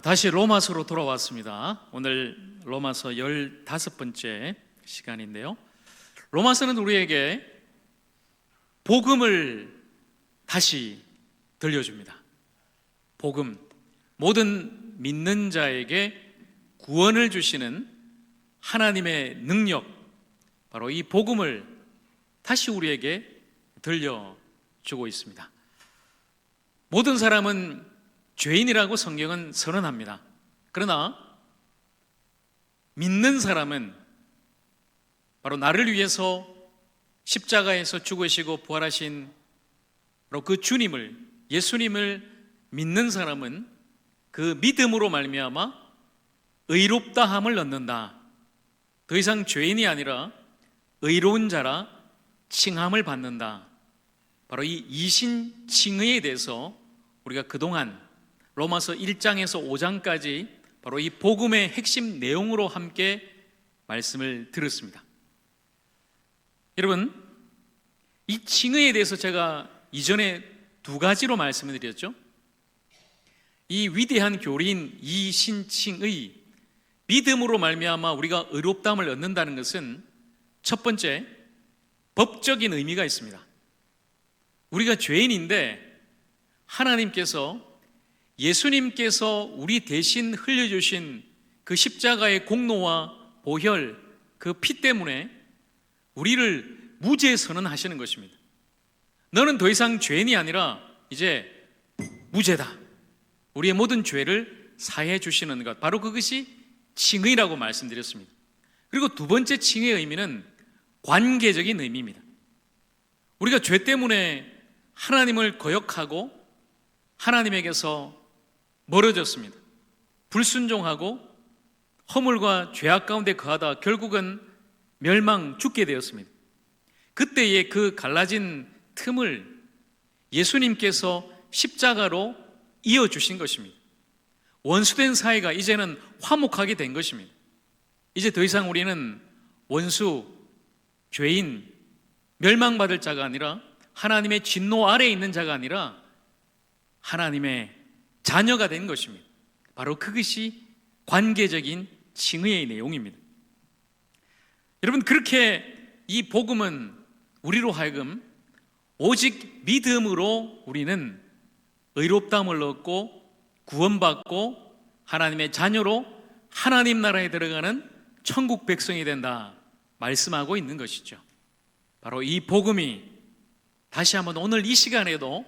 다시 로마서로 돌아왔습니다. 오늘 로마서 15번째 시간인데요. 로마서는 우리에게 복음을 다시 들려줍니다. 복음, 모든 믿는 자에게 구원을 주시는 하나님의 능력, 바로 이 복음을 다시 우리에게 들려주고 있습니다. 모든 사람은 죄인이라고 성경은 선언합니다. 그러나 믿는 사람은 바로 나를 위해서 십자가에서 죽으시고 부활하신 바로 그 주님을, 예수님을 믿는 사람은 그 믿음으로 말미암아 의롭다함을 얻는다. 더 이상 죄인이 아니라 의로운 자라 칭함을 받는다. 바로 이 이신칭의에 대해서 우리가 그동안 로마서 1장에서 5장까지 바로 이 복음의 핵심 내용으로 함께 말씀을 들었습니다. 여러분, 이 칭의에 대해서 제가 이전에 두 가지로 말씀을 드렸죠. 이 위대한 교리인 이신칭의, 믿음으로 말미암아 우리가 의롭다함을 얻는다는 것은 첫 번째, 법적인 의미가 있습니다. 우리가 죄인인데 하나님께서, 예수님께서 우리 대신 흘려주신 그 십자가의 공로와 보혈, 그 피 때문에 우리를 무죄 선언하시는 것입니다. 너는 더 이상 죄인이 아니라 이제 무죄다. 우리의 모든 죄를 사해 주시는 것, 바로 그것이 칭의라고 말씀드렸습니다. 그리고 두 번째 칭의의 의미는 관계적인 의미입니다. 우리가 죄 때문에 하나님을 거역하고 하나님에게서 멀어졌습니다. 불순종하고 허물과 죄악 가운데 거하다 결국은 멸망, 죽게 되었습니다. 그때의 그 갈라진 틈을 예수님께서 십자가로 이어주신 것입니다. 원수된 사이가 이제는 화목하게 된 것입니다. 이제 더 이상 우리는 원수, 죄인, 멸망받을 자가 아니라 하나님의 진노 아래에 있는 자가 아니라 하나님의 자녀가 된 것입니다. 바로 그것이 관계적인 칭의의 내용입니다. 여러분, 그렇게 이 복음은 우리로 하여금 오직 믿음으로 우리는 의롭다함을 얻고 구원받고 하나님의 자녀로 하나님 나라에 들어가는 천국 백성이 된다 말씀하고 있는 것이죠. 바로 이 복음이 다시 한번 오늘 이 시간에도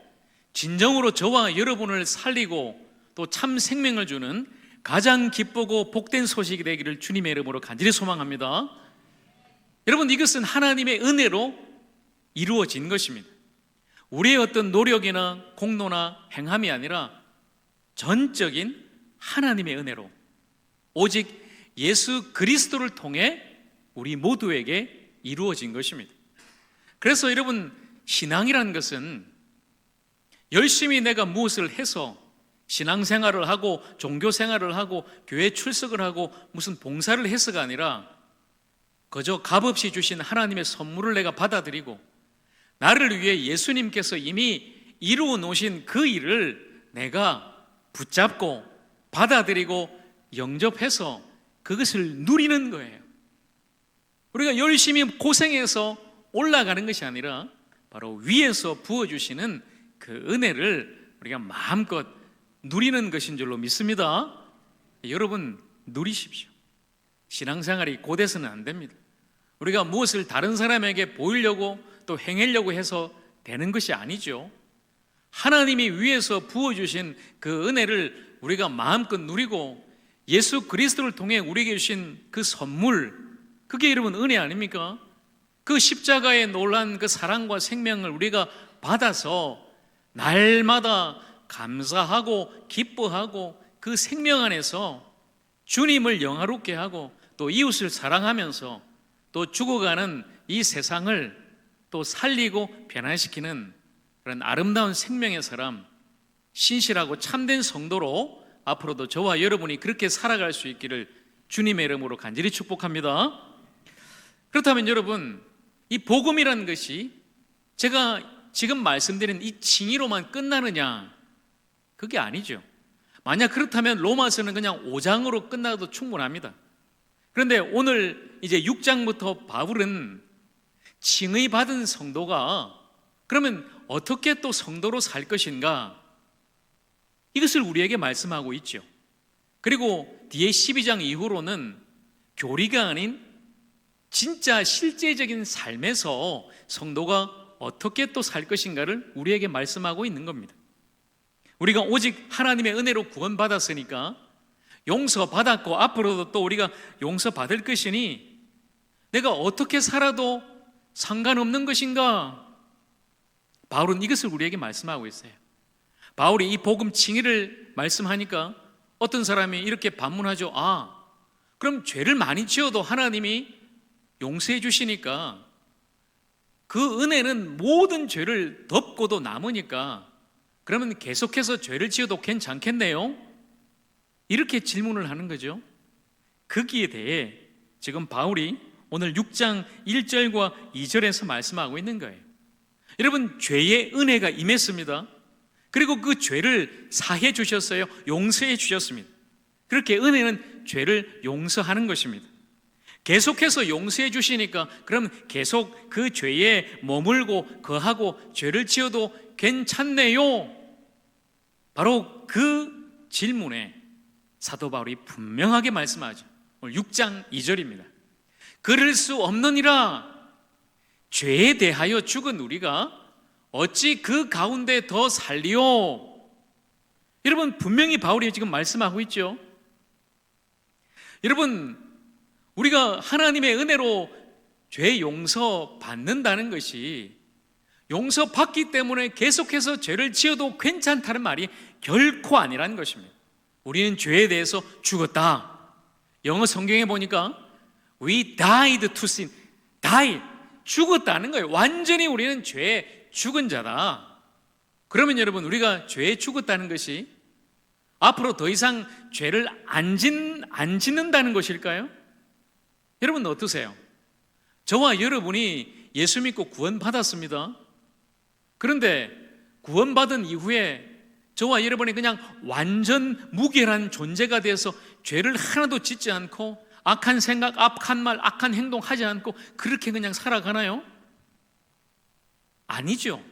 진정으로 저와 여러분을 살리고 또 참 생명을 주는 가장 기쁘고 복된 소식이 되기를 주님의 이름으로 간절히 소망합니다. 여러분, 이것은 하나님의 은혜로 이루어진 것입니다. 우리의 어떤 노력이나 공로나 행함이 아니라 전적인 하나님의 은혜로 오직 예수 그리스도를 통해 우리 모두에게 이루어진 것입니다. 그래서 여러분, 신앙이라는 것은 열심히 내가 무엇을 해서 신앙생활을 하고 종교생활을 하고 교회 출석을 하고 무슨 봉사를 해서가 아니라 그저 값없이 주신 하나님의 선물을 내가 받아들이고 나를 위해 예수님께서 이미 이루어 놓으신 그 일을 내가 붙잡고 받아들이고 영접해서 그것을 누리는 거예요. 우리가 열심히 고생해서 올라가는 것이 아니라 바로 위에서 부어주시는 그 은혜를 우리가 마음껏 누리는 것인 줄로 믿습니다. 여러분, 누리십시오. 신앙생활이 곧해서는 안 됩니다. 우리가 무엇을 다른 사람에게 보이려고 또 행하려고 해서 되는 것이 아니죠. 하나님이 위에서 부어주신 그 은혜를 우리가 마음껏 누리고 예수 그리스도를 통해 우리에게 주신 그 선물, 그게 여러분 은혜 아닙니까? 그 십자가의 놀란 그 사랑과 생명을 우리가 받아서 날마다 감사하고 기뻐하고 그 생명 안에서 주님을 영화롭게 하고 또 이웃을 사랑하면서 또 죽어가는 이 세상을 또 살리고 변화시키는 그런 아름다운 생명의 사람, 신실하고 참된 성도로 앞으로도 저와 여러분이 그렇게 살아갈 수 있기를 주님의 이름으로 간절히 축복합니다. 그렇다면 여러분, 이 복음이라는 것이 제가 지금 말씀드린 이 칭의로만 끝나느냐? 그게 아니죠. 만약 그렇다면 로마서는 그냥 5장으로 끝나도 충분합니다. 그런데 오늘 이제 6장부터 바울은 칭의받은 성도가 그러면 어떻게 또 성도로 살 것인가, 이것을 우리에게 말씀하고 있죠. 그리고 뒤에 12장 이후로는 교리가 아닌 진짜 실제적인 삶에서 성도가 어떻게 또 살 것인가를 우리에게 말씀하고 있는 겁니다. 우리가 오직 하나님의 은혜로 구원받았으니까 용서받았고 앞으로도 또 우리가 용서받을 것이니 내가 어떻게 살아도 상관없는 것인가? 바울은 이것을 우리에게 말씀하고 있어요. 바울이 이 복음 칭의를 말씀하니까 어떤 사람이 이렇게 반문하죠. 그럼 죄를 많이 지어도 하나님이 용서해 주시니까 그 은혜는 모든 죄를 덮고도 남으니까 그러면 계속해서 죄를 지어도 괜찮겠네요? 이렇게 질문을 하는 거죠. 거기에 대해 지금 바울이 오늘 6장 1절과 2절에서 말씀하고 있는 거예요. 여러분, 죄의 은혜가 임했습니다. 그리고 그 죄를 사해 주셨어요. 용서해 주셨습니다. 그렇게 은혜는 죄를 용서하는 것입니다. 계속해서 용서해 주시니까 그럼 계속 그 죄에 머물고 거하고 죄를 지어도 괜찮네요? 바로 그 질문에 사도 바울이 분명하게 말씀하죠. 오늘 6장 2절입니다. 그럴 수 없느니라. 죄에 대하여 죽은 우리가 어찌 그 가운데 더 살리오? 여러분, 분명히 바울이 지금 말씀하고 있죠. 여러분, 우리가 하나님의 은혜로 죄 용서 받는다는 것이 용서받기 때문에 계속해서 죄를 지어도 괜찮다는 말이 결코 아니라는 것입니다. 우리는 죄에 대해서 죽었다. 영어 성경에 보니까 We died to sin. die, 죽었다는 거예요. 완전히 우리는 죄에 죽은 자다. 그러면 여러분, 우리가 죄에 죽었다는 것이 앞으로 더 이상 죄를 안 짓는다는 것일까요? 여러분 어떠세요? 저와 여러분이 예수 믿고 구원받았습니다. 그런데 구원받은 이후에 저와 여러분이 그냥 완전 무결한 존재가 되어서 죄를 하나도 짓지 않고 악한 생각, 악한 말, 악한 행동 하지 않고 그렇게 그냥 살아가나요? 아니죠.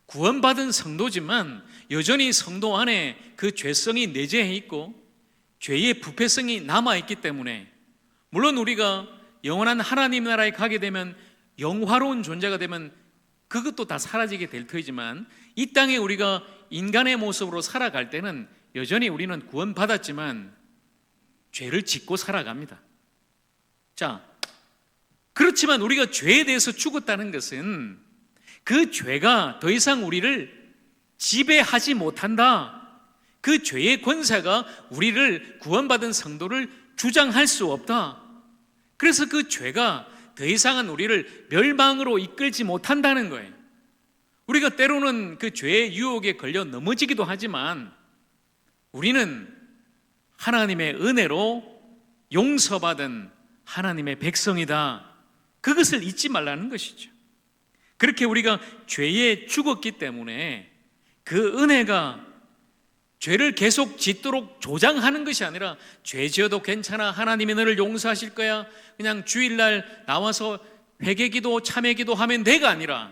구원받은 성도지만 여전히 성도 안에 그 죄성이 내재해 있고 죄의 부패성이 남아있기 때문에 물론 우리가 영원한 하나님 나라에 가게 되면 영화로운 존재가 되면 그것도 다 사라지게 될 터이지만 이 땅에 우리가 인간의 모습으로 살아갈 때는 여전히 우리는 구원받았지만 죄를 짓고 살아갑니다. 자, 그렇지만 우리가 죄에 대해서 죽었다는 것은 그 죄가 더 이상 우리를 지배하지 못한다. 그 죄의 권세가 우리를 구원받은 성도를 주장할 수 없다. 그래서 그 죄가 더 이상은 우리를 멸망으로 이끌지 못한다는 거예요. 우리가 때로는 그 죄의 유혹에 걸려 넘어지기도 하지만 우리는 하나님의 은혜로 용서받은 하나님의 백성이다. 그것을 잊지 말라는 것이죠. 그렇게 우리가 죄에 죽었기 때문에 그 은혜가 죄를 계속 짓도록 조장하는 것이 아니라 죄 지어도 괜찮아, 하나님이 너를 용서하실 거야, 그냥 주일날 나와서 회개기도 참회기도 하면 돼가 아니라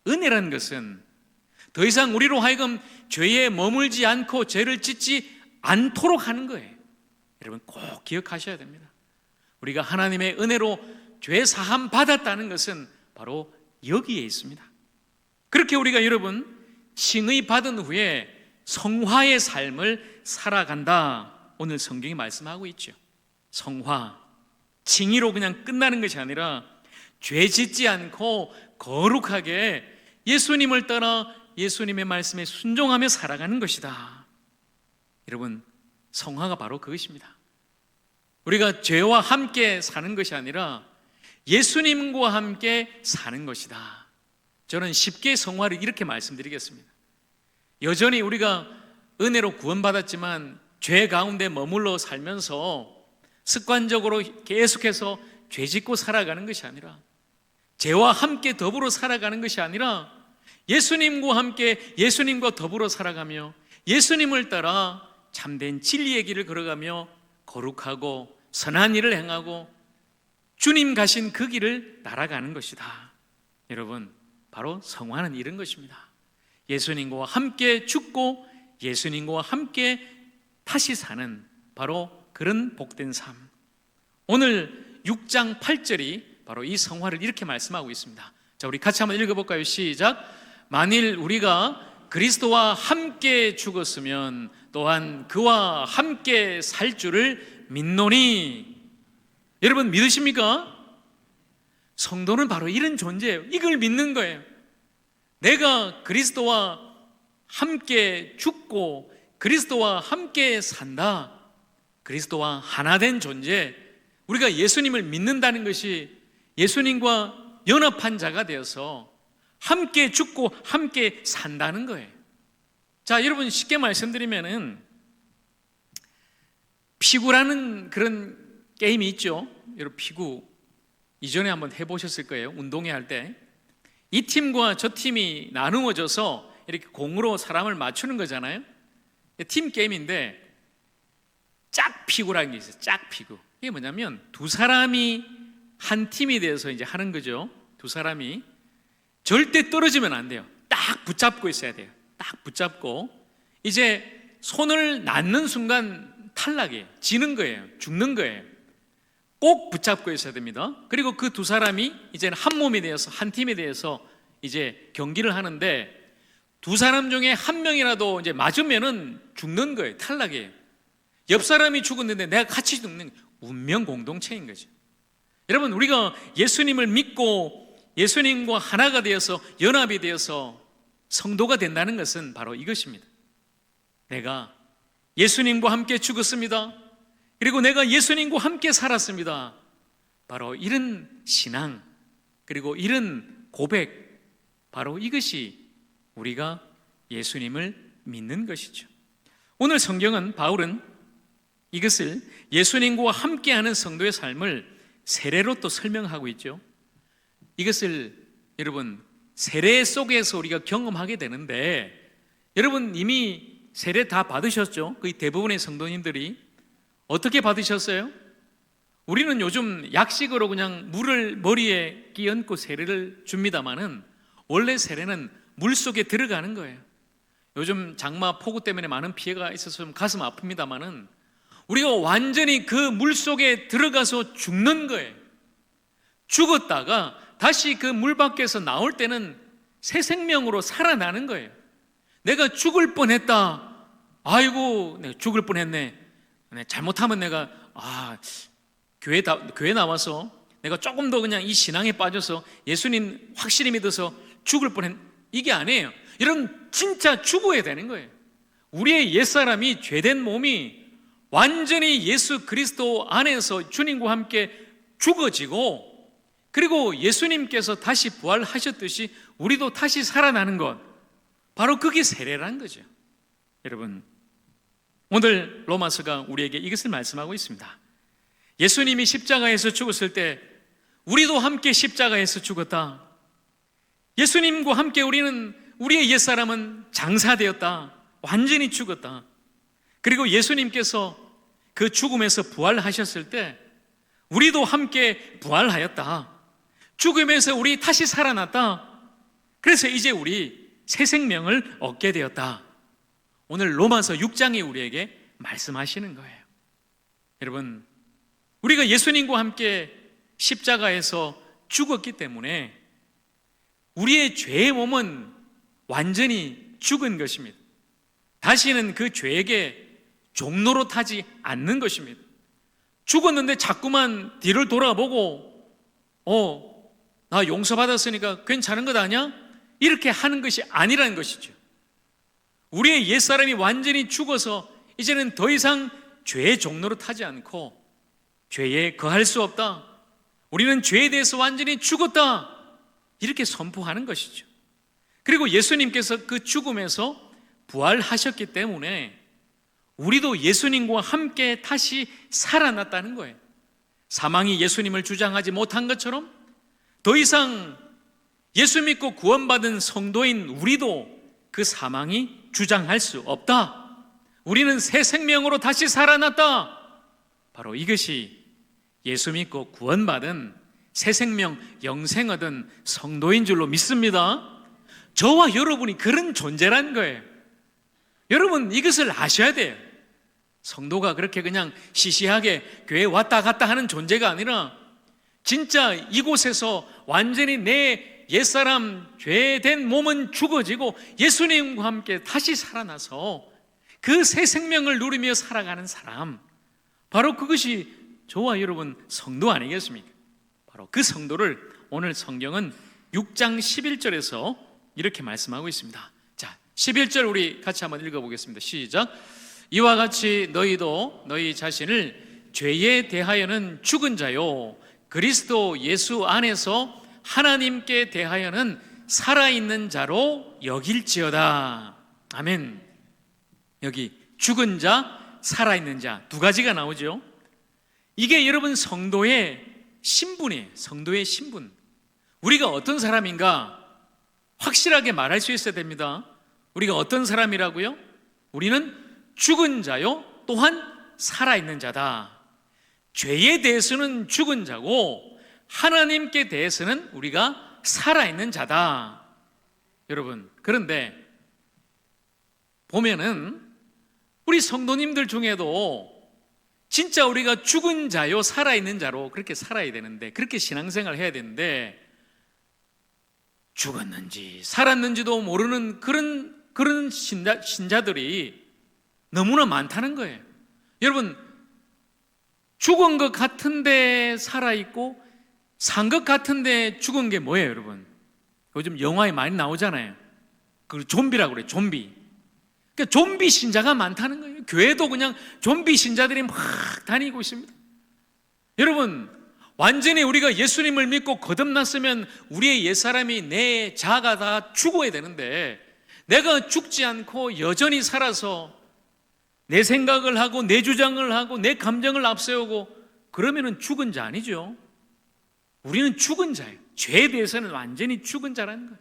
은혜라는 것은 더 이상 우리로 하여금 죄에 머물지 않고 죄를 짓지 않도록 하는 거예요. 여러분 꼭 기억하셔야 됩니다. 우리가 하나님의 은혜로 죄 사함 받았다는 것은 바로 여기에 있습니다. 그렇게 우리가 여러분 칭의 받은 후에 성화의 삶을 살아간다. 오늘 성경이 말씀하고 있죠. 성화, 칭의로 그냥 끝나는 것이 아니라 죄 짓지 않고 거룩하게 예수님을 따라 예수님의 말씀에 순종하며 살아가는 것이다. 여러분, 성화가 바로 그것입니다. 우리가 죄와 함께 사는 것이 아니라 예수님과 함께 사는 것이다. 저는 쉽게 성화를 이렇게 말씀드리겠습니다. 여전히 우리가 은혜로 구원받았지만 죄 가운데 머물러 살면서 습관적으로 계속해서 죄 짓고 살아가는 것이 아니라 죄와 함께 더불어 살아가는 것이 아니라 예수님과 함께 예수님과 더불어 살아가며 예수님을 따라 참된 진리의 길을 걸어가며 거룩하고 선한 일을 행하고 주님 가신 그 길을 날아가는 것이다. 여러분, 바로 성화는 이런 것입니다. 예수님과 함께 죽고 예수님과 함께 다시 사는 바로 그런 복된 삶. 오늘 6장 8절이 바로 이 성화를 이렇게 말씀하고 있습니다. 자, 우리 같이 한번 읽어볼까요? 시작. 만일 우리가 그리스도와 함께 죽었으면 또한 그와 함께 살 줄을 믿노니. 여러분, 믿으십니까? 성도는 바로 이런 존재예요. 이걸 믿는 거예요. 내가 그리스도와 함께 죽고 그리스도와 함께 산다. 그리스도와 하나 된 존재, 우리가 예수님을 믿는다는 것이 예수님과 연합한 자가 되어서 함께 죽고 함께 산다는 거예요. 자, 여러분, 쉽게 말씀드리면은 피구라는 그런 게임이 있죠. 여러분, 피구 이전에 한번 해보셨을 거예요. 운동회 할 때 이 팀과 저 팀이 나누어져서 이렇게 공으로 사람을 맞추는 거잖아요. 팀 게임인데 짝피구라는 게 있어요. 짝피구. 이게 뭐냐면 두 사람이 한 팀이 돼서 이제 하는 거죠. 두 사람이 절대 떨어지면 안 돼요. 딱 붙잡고 있어야 돼요. 딱 붙잡고 이제 손을 놨는 순간 탈락이에요. 지는 거예요. 죽는 거예요. 꼭 붙잡고 있어야 됩니다. 그리고 그 두 사람이 이제는 한 몸이 되어서 한 팀이 되어서 이제 경기를 하는데 두 사람 중에 한 명이라도 이제 맞으면은 죽는 거예요. 탈락이에요. 옆 사람이 죽었는데 내가 같이 죽는 운명 공동체인 거죠. 여러분, 우리가 예수님을 믿고 예수님과 하나가 되어서 연합이 되어서 성도가 된다는 것은 바로 이것입니다. 내가 예수님과 함께 죽었습니다. 그리고 내가 예수님과 함께 살았습니다. 바로 이런 신앙, 그리고 이런 고백, 바로 이것이 우리가 예수님을 믿는 것이죠. 오늘 성경은 바울은 이것을 예수님과 함께하는 성도의 삶을 세례로 또 설명하고 있죠. 이것을 여러분 세례 속에서 우리가 경험하게 되는데, 여러분 이미 세례 다 받으셨죠? 거의 대부분의 성도님들이. 어떻게 받으셨어요? 우리는 요즘 약식으로 그냥 물을 머리에 끼얹고 세례를 줍니다마는 원래 세례는 물 속에 들어가는 거예요. 요즘 장마 폭우 때문에 많은 피해가 있어서 좀 가슴 아픕니다마는 우리가 완전히 그 물 속에 들어가서 죽는 거예요. 죽었다가 다시 그 물 밖에서 나올 때는 새 생명으로 살아나는 거예요. 내가 죽을 뻔했다. 아이고, 내가 죽을 뻔했네. 잘못하면 내가 교회 나와서 내가 조금 더 그냥 이 신앙에 빠져서 예수님 확실히 믿어서 죽을 뻔했. 이게 아니에요. 이런 진짜 죽어야 되는 거예요. 우리의 옛사람이 죄된 몸이 완전히 예수 그리스도 안에서 주님과 함께 죽어지고, 그리고 예수님께서 다시 부활하셨듯이 우리도 다시 살아나는 것, 바로 그게 세례라는 거죠. 여러분, 오늘 로마서가 우리에게 이것을 말씀하고 있습니다. 예수님이 십자가에서 죽었을 때 우리도 함께 십자가에서 죽었다. 예수님과 함께 우리의 옛사람은 장사되었다. 완전히 죽었다. 그리고 예수님께서 그 죽음에서 부활하셨을 때 우리도 함께 부활하였다. 죽음에서 우리 다시 살아났다. 그래서 이제 우리 새 생명을 얻게 되었다. 오늘 로마서 6장이 우리에게 말씀하시는 거예요. 여러분, 우리가 예수님과 함께 십자가에서 죽었기 때문에 우리의 죄의 몸은 완전히 죽은 것입니다. 다시는 그 죄에게 종로로 타지 않는 것입니다. 죽었는데 자꾸만 뒤를 돌아보고 나 용서받았으니까 괜찮은 것 아니야? 이렇게 하는 것이 아니라는 것이죠. 우리의 옛사람이 완전히 죽어서 이제는 더 이상 죄의 종로로 타지 않고 죄에 거할 수 없다. 우리는 죄에 대해서 완전히 죽었다. 이렇게 선포하는 것이죠. 그리고 예수님께서 그 죽음에서 부활하셨기 때문에 우리도 예수님과 함께 다시 살아났다는 거예요. 사망이 예수님을 주장하지 못한 것처럼 더 이상 예수 믿고 구원받은 성도인 우리도 그 사망이 주장할 수 없다. 우리는 새 생명으로 다시 살아났다. 바로 이것이 예수 믿고 구원받은 새 생명, 영생 얻은 성도인 줄로 믿습니다. 저와 여러분이 그런 존재란 거예요. 여러분 이것을 아셔야 돼요. 성도가 그렇게 그냥 시시하게 교회에 왔다 갔다 하는 존재가 아니라 진짜 이곳에서 완전히 내 옛사람 죄된 몸은 죽어지고 예수님과 함께 다시 살아나서 그 새 생명을 누리며 살아가는 사람, 바로 그것이 저와 여러분 성도 아니겠습니까? 바로 그 성도를 오늘 성경은 6장 11절에서 이렇게 말씀하고 있습니다. 자, 11절 우리 같이 한번 읽어보겠습니다. 시작. 이와 같이 너희도 너희 자신을 죄에 대하여는 죽은 자요 그리스도 예수 안에서 하나님께 대하여는 살아있는 자로 여길지어다. 아멘. 여기 죽은 자, 살아있는 자 두 가지가 나오죠. 이게 여러분 성도의 신분이에요. 성도의 신분. 우리가 어떤 사람인가 확실하게 말할 수 있어야 됩니다. 우리가 어떤 사람이라고요? 우리는 죽은 자요 또한 살아있는 자다. 죄에 대해서는 죽은 자고 하나님께 대해서는 우리가 살아있는 자다. 여러분, 그런데 보면은 우리 성도님들 중에도 진짜 우리가 죽은 자요 살아있는 자로 그렇게 살아야 되는데, 그렇게 신앙생활을 해야 되는데 죽었는지 살았는지도 모르는 그런 신자들이 너무나 많다는 거예요. 여러분, 죽은 것 같은데 살아있고 산 것 같은데 죽은 게 뭐예요, 여러분? 요즘 영화에 많이 나오잖아요. 그걸 좀비라고 그래요, 좀비. 그러니까 좀비 신자가 많다는 거예요. 교회도 그냥 좀비 신자들이 막 다니고 있습니다. 여러분, 완전히 우리가 예수님을 믿고 거듭났으면 우리의 옛사람이 내 자아가 다 죽어야 되는데, 내가 죽지 않고 여전히 살아서 내 생각을 하고 내 주장을 하고 내 감정을 앞세우고 그러면은 죽은 자 아니죠. 우리는 죽은 자예요. 죄에 대해서는 완전히 죽은 자라는 거예요.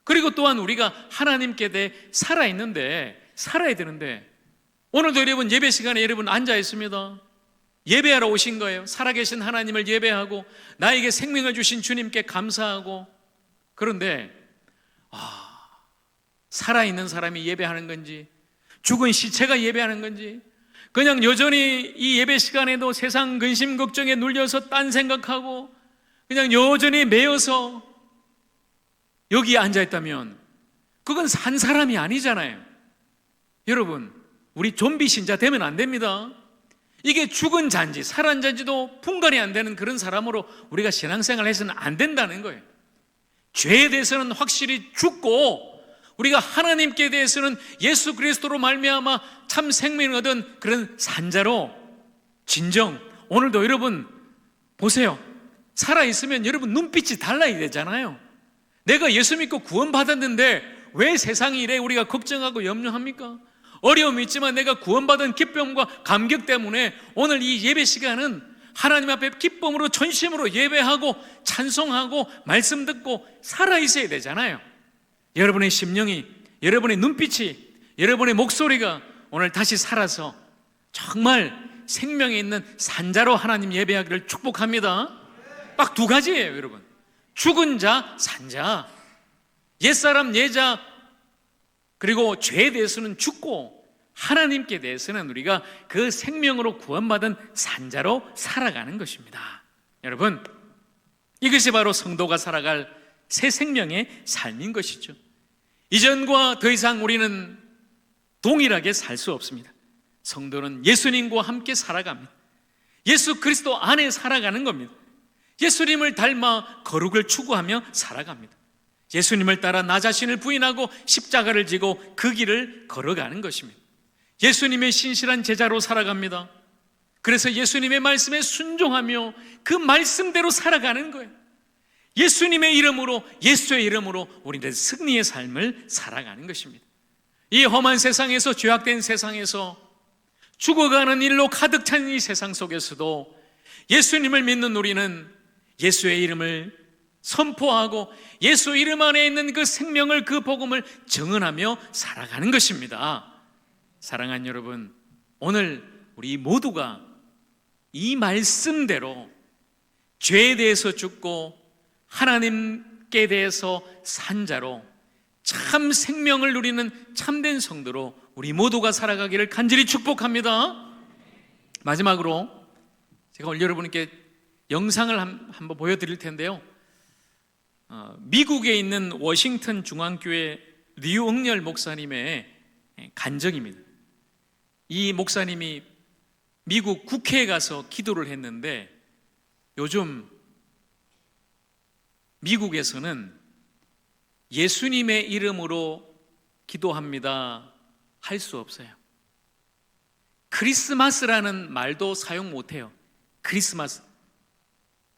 그리고 또한 우리가 하나님께 대해 살아야 되는데 오늘도 여러분 예배 시간에 여러분 앉아 있습니다. 예배하러 오신 거예요. 살아계신 하나님을 예배하고 나에게 생명을 주신 주님께 감사하고, 그런데 살아있는 사람이 예배하는 건지 죽은 시체가 예배하는 건지, 그냥 여전히 이 예배 시간에도 세상 근심 걱정에 눌려서 딴 생각하고 그냥 여전히 매여서 여기에 앉아있다면 그건 산 사람이 아니잖아요. 여러분, 우리 좀비 신자 되면 안 됩니다. 이게 죽은 자인지 살아난 자인지도 분간이 안 되는 그런 사람으로 우리가 신앙생활을 해서는 안 된다는 거예요. 죄에 대해서는 확실히 죽고 우리가 하나님께 대해서는 예수 그리스도로 말미암아 참 생명을 얻은 그런 산자로 진정, 오늘도 여러분 보세요. 살아있으면 여러분 눈빛이 달라야 되잖아요. 내가 예수 믿고 구원받았는데 왜 세상이 이래 우리가 걱정하고 염려합니까? 어려움이 있지만 내가 구원받은 기쁨과 감격 때문에 오늘 이 예배 시간은 하나님 앞에 기쁨으로 전심으로 예배하고 찬송하고 말씀 듣고 살아있어야 되잖아요. 여러분의 심령이, 여러분의 눈빛이, 여러분의 목소리가 오늘 다시 살아서 정말 생명에 있는 산자로 하나님 예배하기를 축복합니다. 딱 두 가지예요, 여러분. 죽은 자, 산자. 옛사람, 예자, 그리고 죄에 대해서는 죽고 하나님께 대해서는 우리가 그 생명으로 구원받은 산자로 살아가는 것입니다. 여러분, 이것이 바로 성도가 살아갈 새 생명의 삶인 것이죠. 이전과 더 이상 우리는 동일하게 살 수 없습니다. 성도는 예수님과 함께 살아갑니다. 예수 그리스도 안에 살아가는 겁니다. 예수님을 닮아 거룩을 추구하며 살아갑니다. 예수님을 따라 나 자신을 부인하고 십자가를 지고 그 길을 걸어가는 것입니다. 예수님의 신실한 제자로 살아갑니다. 그래서 예수님의 말씀에 순종하며 그 말씀대로 살아가는 거예요. 예수님의 이름으로, 예수의 이름으로 우리는 승리의 삶을 살아가는 것입니다. 이 험한 세상에서, 죄악된 세상에서, 죽어가는 일로 가득 찬 이 세상 속에서도 예수님을 믿는 우리는 예수의 이름을 선포하고 예수 이름 안에 있는 그 생명을, 그 복음을 증언하며 살아가는 것입니다. 사랑하는 여러분, 오늘 우리 모두가 이 말씀대로 죄에 대해서 죽고 하나님께 대해서 산 자로 참 생명을 누리는 참된 성도로 우리 모두가 살아가기를 간절히 축복합니다. 마지막으로 제가 오늘 여러분께 영상을 한번 보여드릴 텐데요, 미국에 있는 워싱턴 중앙교회 류응렬 목사님의 간증입니다. 이 목사님이 미국 국회에 가서 기도를 했는데 요즘 미국에서는 예수님의 이름으로 기도합니다 할 수 없어요. 크리스마스라는 말도 사용 못해요. 크리스마스,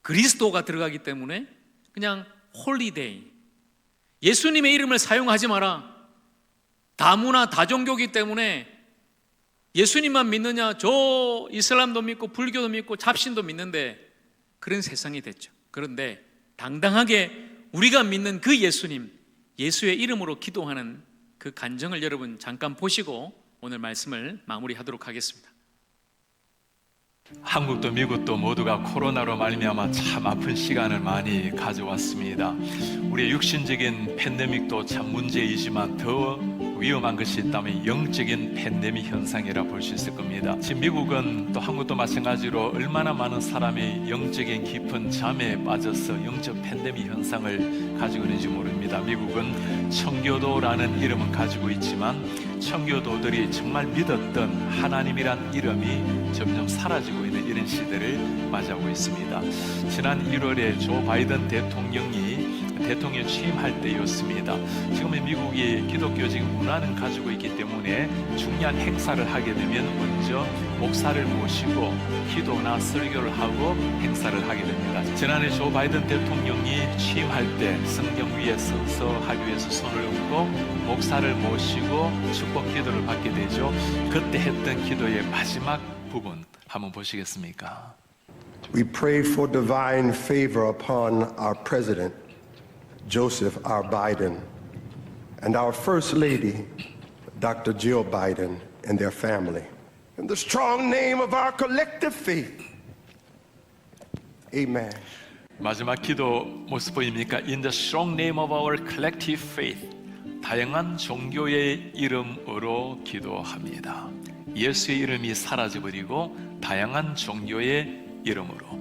그리스도가 들어가기 때문에 그냥 홀리데이, 예수님의 이름을 사용하지 마라. 다문화 다종교이기 때문에 예수님만 믿느냐, 저 이슬람도 믿고 불교도 믿고 잡신도 믿는데 그런 세상이 됐죠. 그런데 당당하게 우리가 믿는 그 예수님, 예수의 이름으로 기도하는 그 간증을 여러분 잠깐 보시고 오늘 말씀을 마무리하도록 하겠습니다. 한국도 미국도 모두가 코로나로 말미암아 참 아픈 시간을 많이 가져왔습니다. 우리의 육신적인 팬데믹도 참 문제이지만 더 위험한 것이 있다면 영적인 팬데믹 현상이라 볼 수 있을 겁니다. 지금 미국은 또 한국도 마찬가지로 얼마나 많은 사람이 영적인 깊은 잠에 빠져서 영적 팬데믹 현상을 가지고 있는지 모릅니다. 미국은 청교도라는 이름은 가지고 있지만 청교도들이 정말 믿었던 하나님이란 이름이 점점 사라지고 있는 이런 시대를 맞이하고 있습니다. 지난 1월에 조 바이든 대통령이 대통령 취임할 때였습니다. 지금의 미국이 기독교적인 문화는 가지고 있기 때문에 중요한 행사를 하게 되면 먼저 목사를 모시고 기도나 설교를 하고 행사를 하게 됩니다. 지난해 조 바이든 대통령이 취임할 때 성경 위에 서서 하기 위해서 손을 얹고 목사를 모시고 축복 기도를 받게 되죠. 그때 했던 기도의 마지막 부분 한번 보시겠습니까? We pray for divine favor upon our president, Joseph R. Biden, and our First Lady, Dr. Jill Biden, and their family. In the strong name of our collective faith, amen. 마지막 기도 모습 보입니까? In the strong name of our collective faith. 다양한 종교의 이름으로 기도합니다. 예수의 이름이 사라져버리고 다양한 종교의 이름으로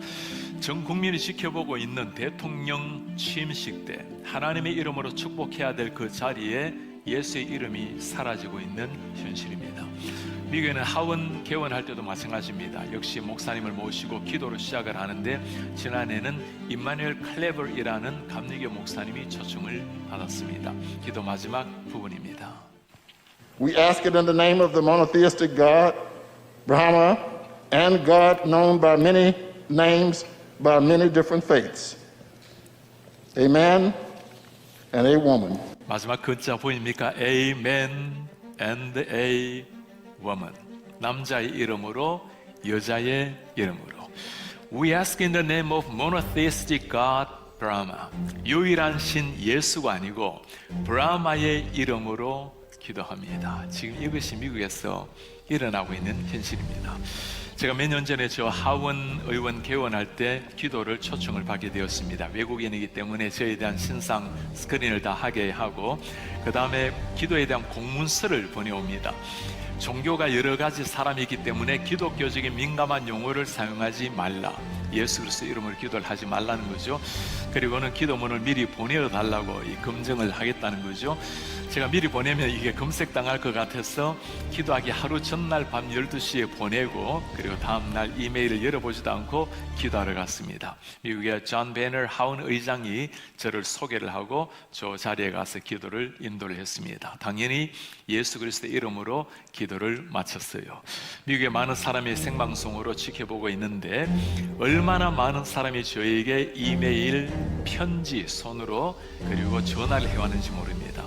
전 국민이 지켜보고 있는 대통령 취임식 때 하나님의 이름으로 축복해야 될 그 자리에 예수의 이름이 사라지고 있는 현실입니다. 미국에는 하원 개원할 때도 마찬가지입니다. 역시 목사님을 모시고 기도로 시작을 하는데 지난해는 임마누엘 클레버이라는 감리교 목사님이 초청을 받았습니다. 기도 마지막 부분입니다. We ask it in the name of the monotheistic God, Brahma, and God known by many names, by many different faiths. A man and a woman. 마지막 글자 보입니까? A man and a woman. 남자의 이름으로 여자의 이름으로. We ask in the name of monotheistic God, Brahma. 유일한 신 예수가 아니고 브라마의 이름으로 기도합니다. 지금 이것이 미국에서 일어나고 있는 현실입니다. 제가 몇 년 전에 저 하원 의원 개원할 때 기도를 초청을 받게 되었습니다. 외국인이기 때문에 저에 대한 신상 스크린을 다 하게 하고 그 다음에 기도에 대한 공문서를 보내옵니다. 종교가 여러 가지 사람이 있기 때문에 기독교적인 민감한 용어를 사용하지 말라. 예수 그리스도 이름으로 기도를 하지 말라는 거죠. 그리고는 기도문을 미리 보내달라고 검증을 하겠다는 거죠. 제가 미리 보내면 이게 검색당할 것 같아서 기도하기 하루 전날 밤 12시에 보내고 그리고 다음날 이메일을 열어보지도 않고 기도하러 갔습니다. 미국의 존 베너 하원 의장이 저를 소개를 하고 저 자리에 가서 기도를 인도를 했습니다. 당연히 예수 그리스도의 이름으로 기도를 마쳤어요. 미국의 많은 사람이 생방송으로 지켜보고 있는데 얼마나 많은 사람이 저에게 이메일, 편지, 손으로 그리고 전화를 해왔는지 모릅니다.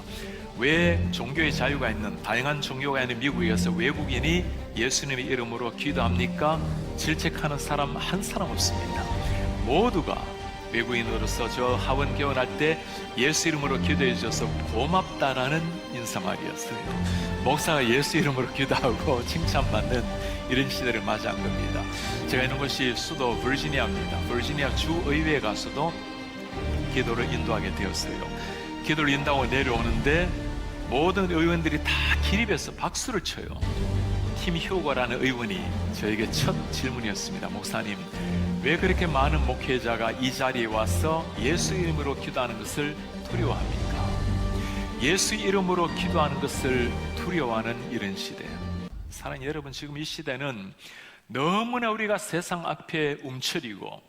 왜 종교의 자유가 있는 다양한 종교가 있는 미국에서 외국인이 예수님의 이름으로 기도합니까? 질책하는 사람 한 사람 없습니다. 모두가 외국인으로서 저 하원 개원할 때 예수 이름으로 기도해 주셔서 고맙다라는 인사말이었어요. 목사가 예수 이름으로 기도하고 칭찬받는 이런 시대를 맞이한 겁니다. 제가 있는 곳이 수도 버지니아입니다. 버지니아 주의회에 가서도 기도를 인도하게 되었어요. 기도를 인도하고 내려오는데 모든 의원들이 다 기립해서 박수를 쳐요. 팀 휴거라는 의원이 저에게 첫 질문이었습니다. 목사님, 왜 그렇게 많은 목회자가 이 자리에 와서 예수 이름으로 기도하는 것을 두려워합니까? 예수 이름으로 기도하는 것을 두려워하는 이런 시대. 사랑하는 여러분, 지금 이 시대는 너무나 우리가 세상 앞에 움츠리고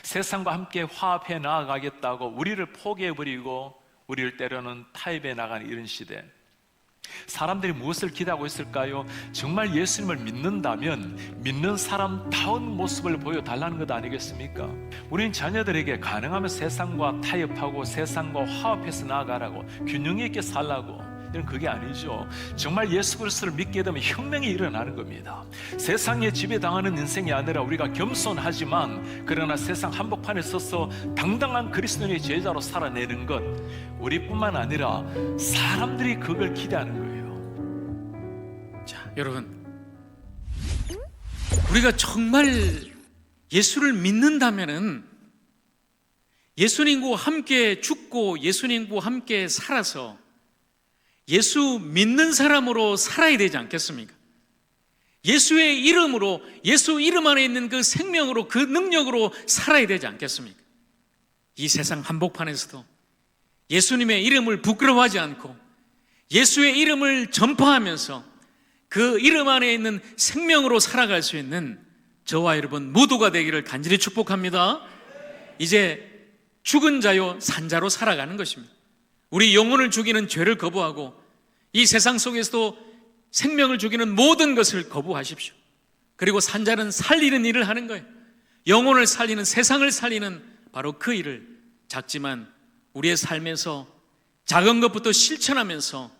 세상과 함께 화합해 나아가겠다고 우리를 포기해버리고 우리를 때로는 타협해 나가는 이런 시대. 사람들이 무엇을 기대하고 있을까요? 정말 예수님을 믿는다면 믿는 사람다운 모습을 보여달라는 것 아니겠습니까? 우리는 자녀들에게 가능하면 세상과 타협하고 세상과 화합해서 나아가라고, 균형 있게 살라고, 이런 그게 아니죠. 정말 예수 그리스도를 믿게 되면 혁명이 일어나는 겁니다. 세상에 지배당하는 인생이 아니라 우리가 겸손하지만 그러나 세상 한복판에 서서 당당한 그리스도의 제자로 살아내는 것, 우리뿐만 아니라 사람들이 그걸 기대하는 거예요. 자, 여러분, 우리가 정말 예수를 믿는다면은 예수님과 함께 죽고 예수님과 함께 살아서 예수 믿는 사람으로 살아야 되지 않겠습니까? 예수의 이름으로, 예수 이름 안에 있는 그 생명으로, 그 능력으로 살아야 되지 않겠습니까? 이 세상 한복판에서도 예수님의 이름을 부끄러워하지 않고 예수의 이름을 전파하면서 그 이름 안에 있는 생명으로 살아갈 수 있는 저와 여러분 모두가 되기를 간절히 축복합니다. 이제 죽은 자요 산자로 살아가는 것입니다. 우리 영혼을 죽이는 죄를 거부하고 이 세상 속에서도 생명을 죽이는 모든 것을 거부하십시오. 그리고 산자는 살리는 일을 하는 거예요. 영혼을 살리는, 세상을 살리는 바로 그 일을 작지만 우리의 삶에서 작은 것부터 실천하면서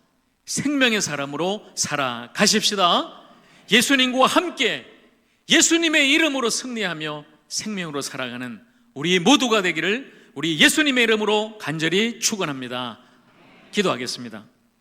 생명의 사람으로 살아가십시다. 예수님과 함께 예수님의 이름으로 승리하며 생명으로 살아가는 우리 모두가 되기를 우리 예수님의 이름으로 간절히 축원합니다. 기도하겠습니다.